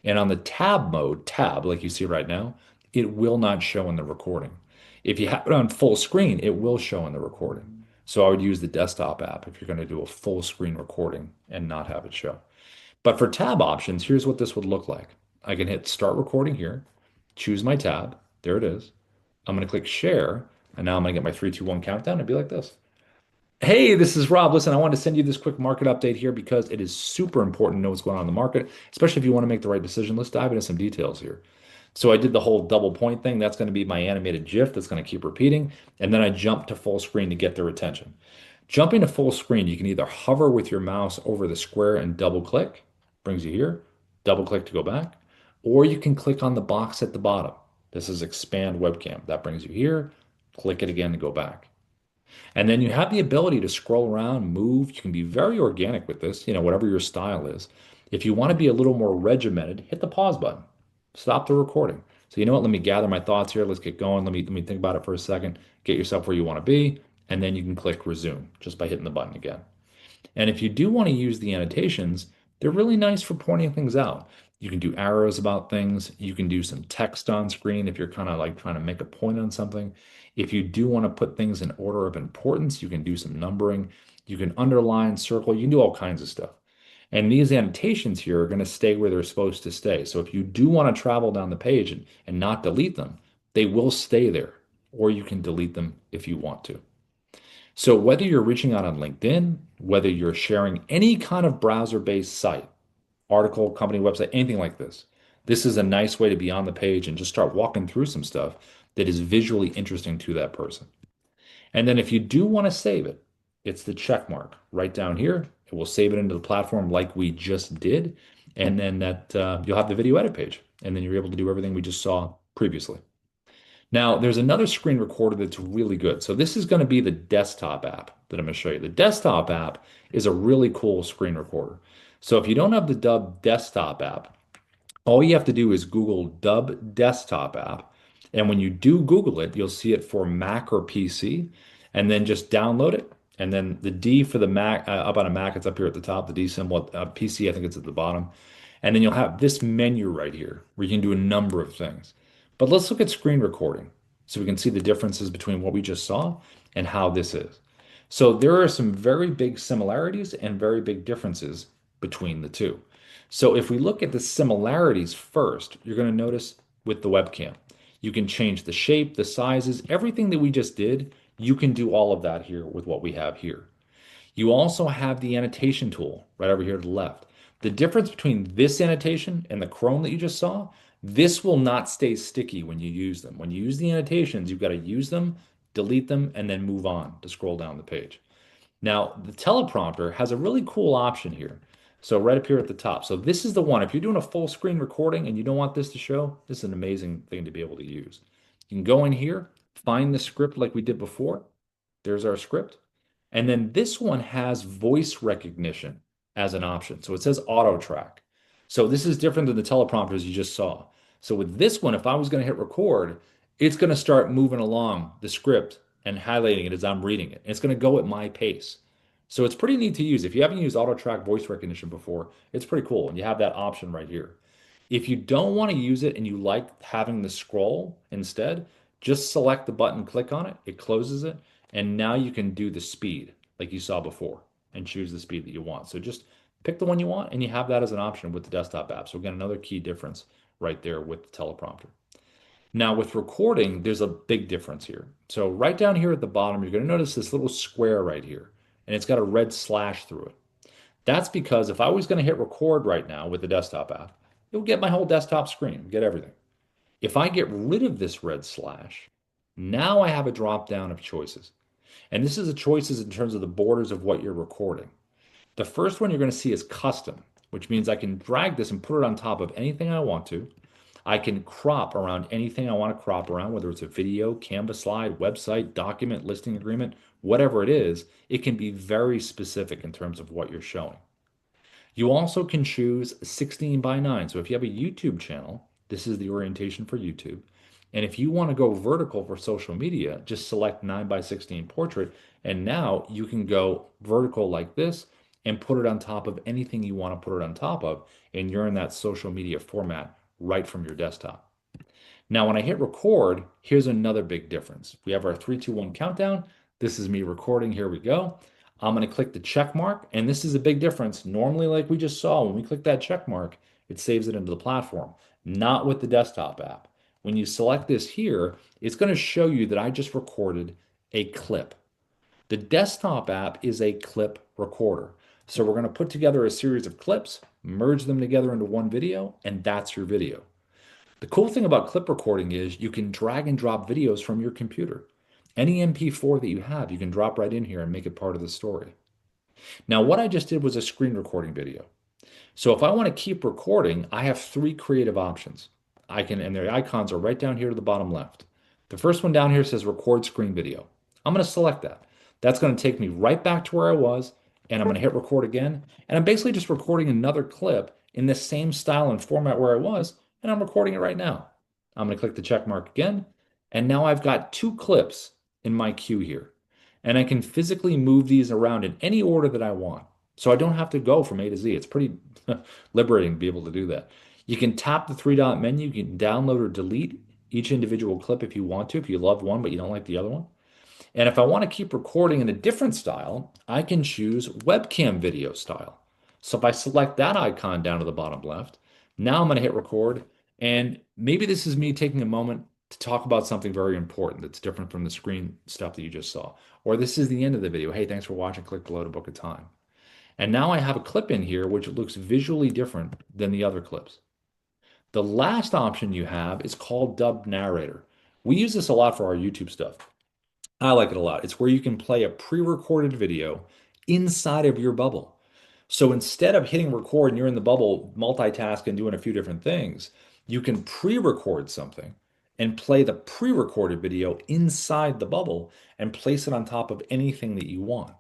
And on the tab mode, tab, like you see right now, it will not show in the recording. If you have it on full screen, it will show in the recording. So I would use the desktop app if you're going to do a full screen recording and not have it show. But for tab options, here's what this would look like. I can hit start recording here, choose my tab. There it is. I'm going to click share, and now I'm going to get my 3, 2, 1 countdown and be like this. Hey, this is Rob. Listen, I wanted to send you this quick market update here because it is super important to know what's going on in the market, especially if you want to make the right decision. Let's dive into some details here. So I did the whole double point thing. That's going to be my animated GIF that's going to keep repeating. And then I jumped to full screen to get their attention. Jumping to full screen, you can either hover with your mouse over the square and double click, brings you here, double click to go back, or you can click on the box at the bottom. This is expand webcam. That brings you here, click it again to go back. And then you have the ability to scroll around, move. You can be very organic with this, whatever your style is. If you want to be a little more regimented, hit the pause button. Stop the recording. So you know what? Let me gather my thoughts here. Let's get going. Let me think about it for a second. Get yourself where you want to be, and then you can click resume just by hitting the button again. And if you do want to use the annotations, they're really nice for pointing things out. You can do arrows about things. You can do some text on screen if you're kind of like trying to make a point on something. If you do want to put things in order of importance, you can do some numbering. You can underline, circle, you can do all kinds of stuff. And these annotations here are going to stay where they're supposed to stay. So if you do want to travel down the page and not delete them, they will stay there, or you can delete them if you want to. So whether you're reaching out on LinkedIn, whether you're sharing any kind of browser-based site, article, company website, anything like this is a nice way to be on the page and just start walking through some stuff that is visually interesting to that person. And then if you do want to save it, it's the check mark right down here. It will save it into the platform like we just did. And then that you'll have the video edit page. And then you're able to do everything we just saw previously. Now, there's another screen recorder that's really good. So this is going to be the desktop app that I'm going to show you. The desktop app is a really cool screen recorder. So if you don't have the Dubb desktop app, all you have to do is Google Dubb desktop app. And when you do Google it, you'll see it for Mac or PC. And then just download it. And then the D for the Mac, up on a Mac, it's up here at the top. The D symbol, PC, I think it's at the bottom. And then you'll have this menu right here where you can do a number of things. But let's look at screen recording so we can see the differences between what we just saw and how this is. So there are some very big similarities and very big differences between the two. So if we look at the similarities first, you're going to notice with the webcam, you can change the shape, the sizes, everything that we just did. You can do all of that here with what we have here. You also have the annotation tool right over here to the left. The difference between this annotation and the Chrome that you just saw, this will not stay sticky when you use them. When you use the annotations, you've got to use them, delete them, and then move on to scroll down the page. Now, the teleprompter has a really cool option here. So right up here at the top. So this is the one. If you're doing a full screen recording and you don't want this to show, this is an amazing thing to be able to use. You can go in here, find the script like we did before. There's our script. And then this one has voice recognition as an option. So it says auto track. So this is different than the teleprompters you just saw. So with this one, if I was going to hit record, it's going to start moving along the script and highlighting it as I'm reading it. And it's going to go at my pace. So it's pretty neat to use. If you haven't used auto track voice recognition before, it's pretty cool. And you have that option right here. If you don't want to use it and you like having the scroll instead, just select the button, click on it, it closes it, and now you can do the speed like you saw before and choose the speed that you want. So just pick the one you want and you have that as an option with the desktop app. So again, another key difference right there with the teleprompter. Now with recording, there's a big difference here. So right down here at the bottom, you're going to notice this little square right here, and it's got a red slash through it. That's because if I was going to hit record right now with the desktop app, it will get my whole desktop screen, get everything. If I get rid of this red slash, now I have a drop down of choices. And this is the choices in terms of the borders of what you're recording. The first one you're going to see is custom, which means I can drag this and put it on top of anything I want to. I can crop around anything I want to crop around, whether it's a video, Canva slide, website, document, listing agreement, whatever it is, it can be very specific in terms of what you're showing. You also can choose 16 by 9. So if you have a YouTube channel, this is the orientation for YouTube. And if you want to go vertical for social media, just select 9 by 16 portrait. And now you can go vertical like this and put it on top of anything you want to put it on top of. And you're in that social media format right from your desktop. Now, when I hit record, here's another big difference. We have our 3, 2, 1 countdown. This is me recording. Here we go. I'm going to click the check mark, and this is a big difference. Normally, like we just saw, when we click that check mark, it saves it into the platform, not with the desktop app. When you select this here, it's going to show you that I just recorded a clip. The desktop app is a clip recorder. So we're going to put together a series of clips, merge them together into one video, and that's your video. The cool thing about clip recording is you can drag and drop videos from your computer. Any MP4 that you have, you can drop right in here and make it part of the story. Now, what I just did was a screen recording video. So if I want to keep recording, I have three creative options. I can, and the icons are right down here to the bottom left. The first one down here says record screen video. I'm going to select that. That's going to take me right back to where I was, and I'm going to hit record again. And I'm basically just recording another clip in the same style and format where I was, and I'm recording it right now. I'm going to click the check mark again, and now I've got two clips in my queue here. And I can physically move these around in any order that I want. So I don't have to go from A to Z. It's pretty liberating to be able to do that. You can tap the three dot menu. You can download or delete each individual clip if you want to, if you love one but you don't like the other one. And if I want to keep recording in a different style, I can choose webcam video style. So if I select that icon down to the bottom left, now I'm going to hit record. And maybe this is me taking a moment to talk about something very important that's different from the screen stuff that you just saw. Or this is the end of the video. Hey, thanks for watching. Click below to book a time. And now I have a clip in here which looks visually different than the other clips. The last option you have is called Dubb Narrator. We use this a lot for our YouTube stuff. I like it a lot. It's where you can play a pre-recorded video inside of your bubble. So instead of hitting record and you're in the bubble, multitasking, doing a few different things, you can pre-record something and play the pre-recorded video inside the bubble and place it on top of anything that you want.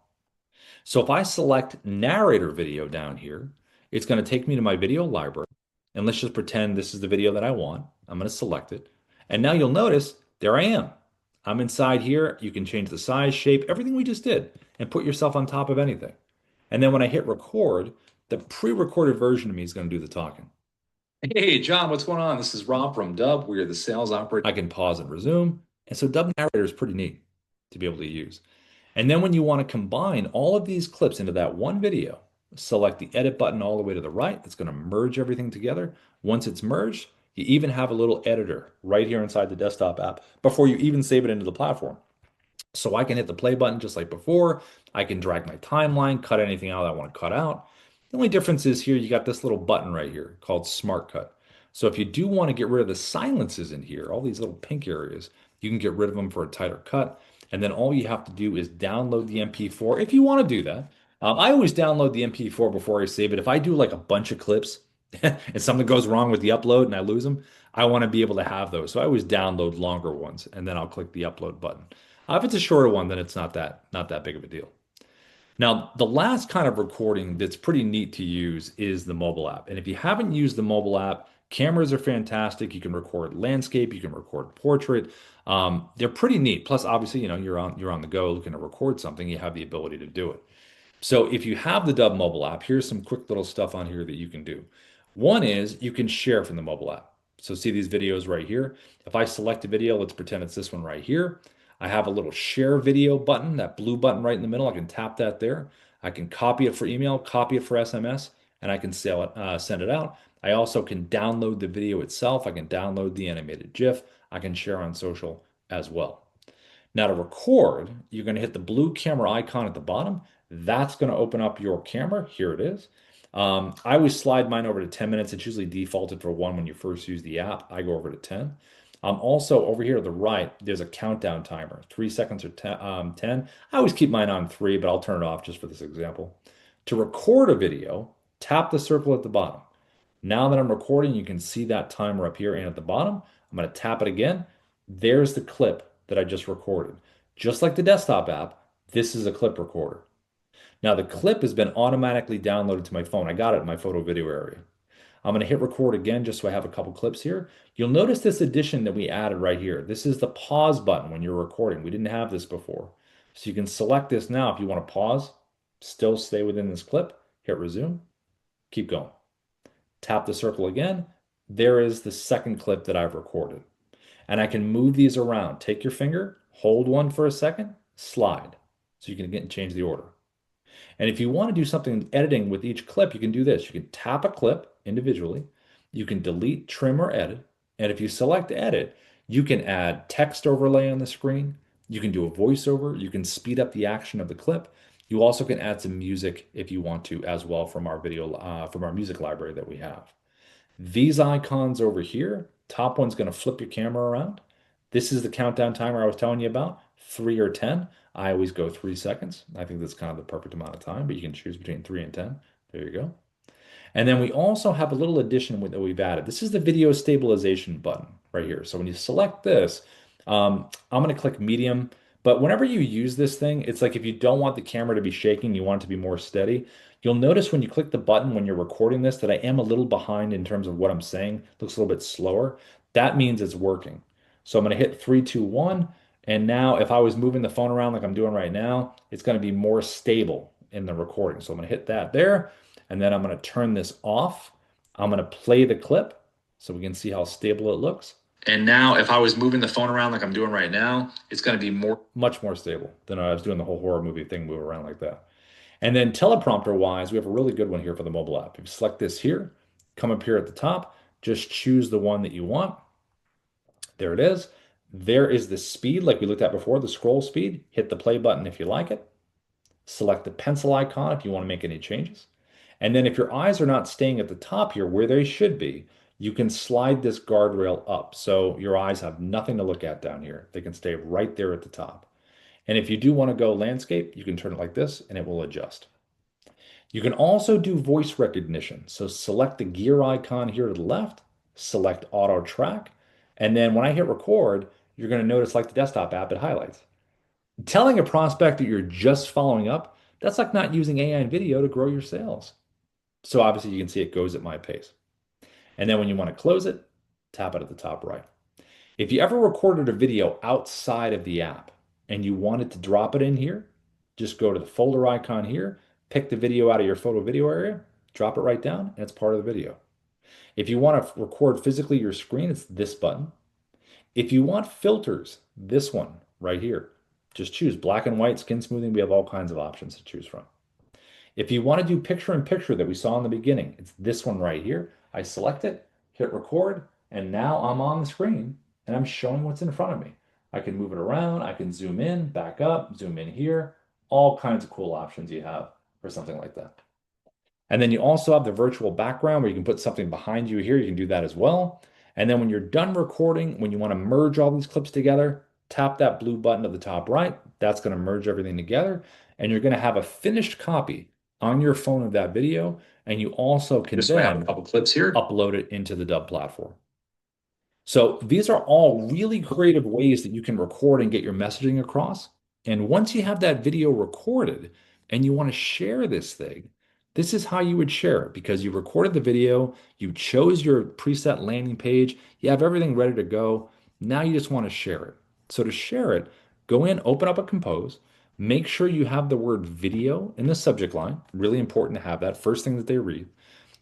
So if I select narrator video down here, it's going to take me to my video library. And let's just pretend this is the video that I want. I'm going to select it. And now you'll notice there I am. I'm inside here. You can change the size, shape, everything we just did, and put yourself on top of anything. And then when I hit record, the pre-recorded version of me is going to do the talking. Hey, John, what's going on? This is Rob from Dubb. We are the sales operator. I can pause and resume. And so Dubb Narrator is pretty neat to be able to use. And then when you want to combine all of these clips into that one video, select the edit button all the way to the right. It's going to merge everything together. Once it's merged, you even have a little editor right here inside the desktop app before you even save it into the platform. So I can hit the play button just like before. I can drag my timeline, cut anything out that I want to cut out. The only difference is here you got this little button right here called Smart Cut. So if you do want to get rid of the silences in here, all these little pink areas, you can get rid of them for a tighter cut. And then all you have to do is download the MP4 if you want to do that. I always download the MP4 before I save it. If I do like a bunch of clips and something goes wrong with the upload and I lose them, I want to be able to have those. So I always download longer ones and then I'll click the upload button. If it's a shorter one, then it's not that big of a deal. Now, the last kind of recording that's pretty neat to use is the mobile app. And if you haven't used the mobile app, cameras are fantastic. You can record landscape, you can record portrait. They're pretty neat. Plus, obviously, you're on the go looking to record something, you have the ability to do it. So if you have the Dubb mobile app, here's some quick little stuff on here that you can do. One is you can share from the mobile app. So see these videos right here. If I select a video, let's pretend it's this one right here. I have a little share video button, that blue button right in the middle. I can tap that there. I can copy it for email, copy it for SMS, and I can send it out. I also can download the video itself. I can download the animated GIF. I can share on social as well. Now to record, you're going to hit the blue camera icon at the bottom. That's going to open up your camera. Here it is. I always slide mine over to 10 minutes. It's usually defaulted for 1 when you first use the app. I go over to 10. Also over here to the right, there's a countdown timer, 3 seconds or 10. I always keep mine on 3, but I'll turn it off just for this example. To record a video, tap the circle at the bottom. Now that I'm recording, you can see that timer up here and at the bottom. I'm going to tap it again. There's the clip that I just recorded. Just like the desktop app, this is a clip recorder. Now the clip has been automatically downloaded to my phone. I got it in my photo video area. I'm going to hit record again just so I have a couple clips here. You'll notice this addition that we added right here. This is the pause button when you're recording. We didn't have this before. So you can select this now if you want to pause, still stay within this clip, hit resume, keep going. Tap the circle again. There is the second clip that I've recorded. And I can move these around. Take your finger, hold one for a second, slide. So you can again change the order. And if you want to do something editing with each clip, you can do this. You can tap a clip individually. You can delete, trim, or edit. And if you select edit, you can add text overlay on the screen. You can do a voiceover. You can speed up the action of the clip. You also can add some music if you want to as well from our from our music library that we have. These icons over here, top one's going to flip your camera around. This is the countdown timer I was telling you about, 3 or 10. I always go 3 seconds. I think that's kind of the perfect amount of time, but you can choose between 3 and 10. There you go. And then we also have a little addition that we've added. This is the video stabilization button right here. So when you select this, I'm going to click medium. But whenever you use this thing, it's like if you don't want the camera to be shaking, you want it to be more steady. You'll notice when you click the button when you're recording this that I am a little behind in terms of what I'm saying. It looks a little bit slower. That means it's working. So I'm going to hit 3, 2, 1. And now if I was moving the phone around like I'm doing right now, it's going to be more stable in the recording. So I'm going to hit that there. And then I'm going to turn this off. I'm going to play the clip so we can see how stable it looks. And now if I was moving the phone around like I'm doing right now, it's going to be much more stable than I was doing the whole horror movie thing, move around like that. And then teleprompter wise, we have a really good one here for the mobile app. If you select this here, come up here at the top, just choose the one that you want. There it is. There is the speed like we looked at before, the scroll speed. Hit the play button if you like it. Select the pencil icon if you want to make any changes. And then if your eyes are not staying at the top here where they should be, you can slide this guardrail up. So your eyes have nothing to look at down here. They can stay right there at the top. And if you do want to go landscape, you can turn it like this and it will adjust. You can also do voice recognition. So select the gear icon here to the left, select auto track. And then when I hit record, you're going to notice like the desktop app, it highlights. Telling a prospect that you're just following up, that's like not using AI and video to grow your sales. So obviously you can see it goes at my pace. And then when you want to close it, tap it at the top right. If you ever recorded a video outside of the app and you wanted to drop it in here, just go to the folder icon here, pick the video out of your photo video area, drop it right down, and it's part of the video. If you want to record physically your screen, it's this button. If you want filters, this one right here. Just choose black and white, skin smoothing. We have all kinds of options to choose from. If you want to do picture in picture that we saw in the beginning, it's this one right here. I select it, hit record, and now I'm on the screen and I'm showing what's in front of me. I can move it around, I can zoom in, back up, zoom in here, all kinds of cool options you have for something like that. And then you also have the virtual background where you can put something behind you here. You can do that as well. And then when you're done recording, when you want to merge all these clips together, tap that blue button at the top right. That's going to merge everything together. And you're going to have a finished copy on your phone of that video. And you also can then have a couple clips here, upload it into the Dubb platform. So these are all really creative ways that you can record and get your messaging across. And once you have that video recorded and you want to share this thing, this is how you would share it because you recorded the video, you chose your preset landing page, you have everything ready to go. Now you just want to share it. So to share it, go in, open up a compose, make sure you have the word video in the subject line. Really important to have that first thing that they read.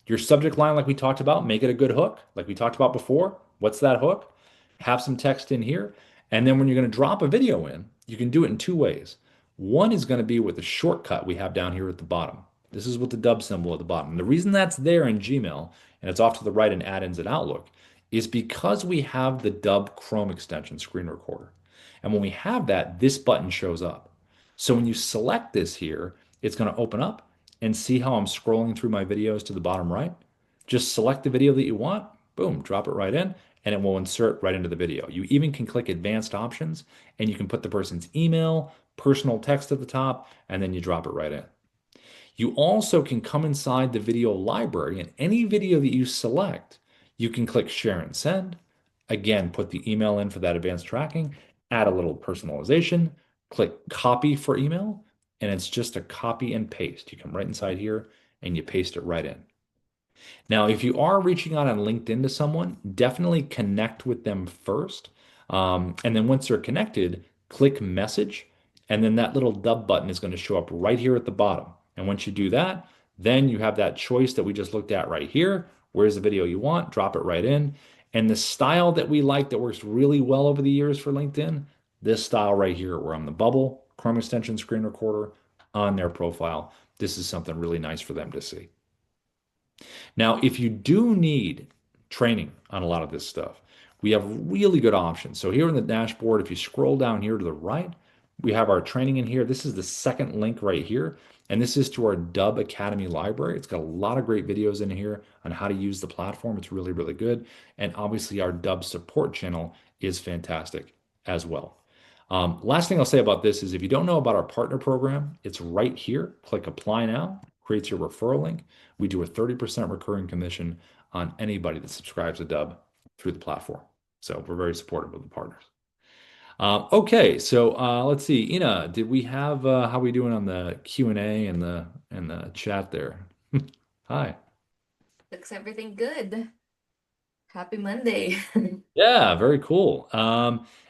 Your subject line, like we talked about, make it a good hook, like we talked about before. What's that hook? Have some text in here. And then when you're going to drop a video in, you can do it in two ways. One is going to be with the shortcut we have down here at the bottom. This is with the Dubb symbol at the bottom. And the reason that's there in Gmail, and it's off to the right in add-ins at Outlook, is because we have the Dubb Chrome extension screen recorder. And when we have that, this button shows up. So when you select this here, it's going to open up and see how I'm scrolling through my videos to the bottom right. Just select the video that you want, boom, drop it right in, and it will insert right into the video. You even can click advanced options and you can put the person's email, personal text at the top, and then you drop it right in. You also can come inside the video library and any video that you select, you can click share and send. Again, put the email in for that advanced tracking, add a little personalization, click copy for email, and it's just a copy and paste. You come right inside here and you paste it right in. Now, if you are reaching out on LinkedIn to someone, definitely connect with them first. And then once they're connected, click message. And then that little Dubb button is going to show up right here at the bottom. And once you do that, then you have that choice that we just looked at right here. Where's the video you want? Drop it right in. And the style that we like that works really well over the years for LinkedIn, this style right here, where I'm the bubble, Chrome extension screen recorder on their profile. This is something really nice for them to see. Now, if you do need training on a lot of this stuff, we have really good options. So here in the dashboard, if you scroll down here to the right, we have our training in here. This is the second link right here. And this is to our Dubb Academy library. It's got a lot of great videos in here on how to use the platform. It's really, really good. And obviously our Dubb support channel is fantastic as well. Last thing I'll say about this is if you don't know about our partner program, it's right here. Click apply now, creates your referral link. We do a 30% recurring commission on anybody that subscribes to Dubb through the platform. So we're very supportive of the partners. Okay, so let's see. Ina, did we have how we doing on the Q&A and the chat there? Hi. Looks everything good. Happy Monday. Yeah, very cool.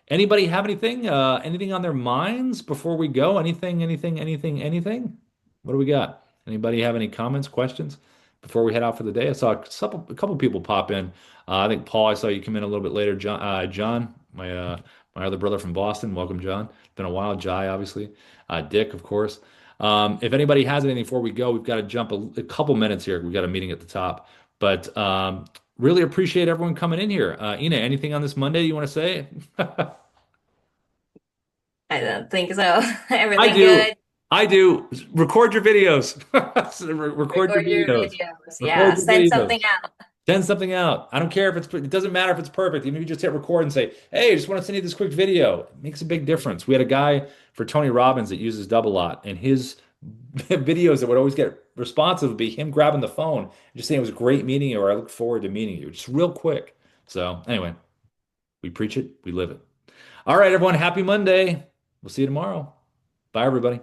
Anybody have anything on their minds before we go? Anything? What do we got? Anybody have any comments, questions before we head out for the day? I saw a couple people pop in. I think Paul, I saw you come in a little bit later. John, my other brother from Boston. Welcome, John. It's been a while. Jai, obviously. Dick, of course. If anybody has anything before we go, we've got to jump a couple minutes here. We've got a meeting at the top. But really appreciate everyone coming in here. Ina, anything on this Monday you want to say? I don't think so. I Everything do. good. I do. Record your videos. Record your Record your videos. videos. Yeah, Record your send videos. something out. Send something out. I don't care if it doesn't matter if it's perfect. Even if you just hit record and say, hey, I just want to send you this quick video. It makes a big difference. We had a guy for Tony Robbins that uses Dubb a lot, and his videos that would always get responsive would be him grabbing the phone and just saying it was great meeting you, or I look forward to meeting you. Just real quick. So anyway, we preach it, we live it. All right, everyone. Happy Monday. We'll see you tomorrow. Bye, everybody.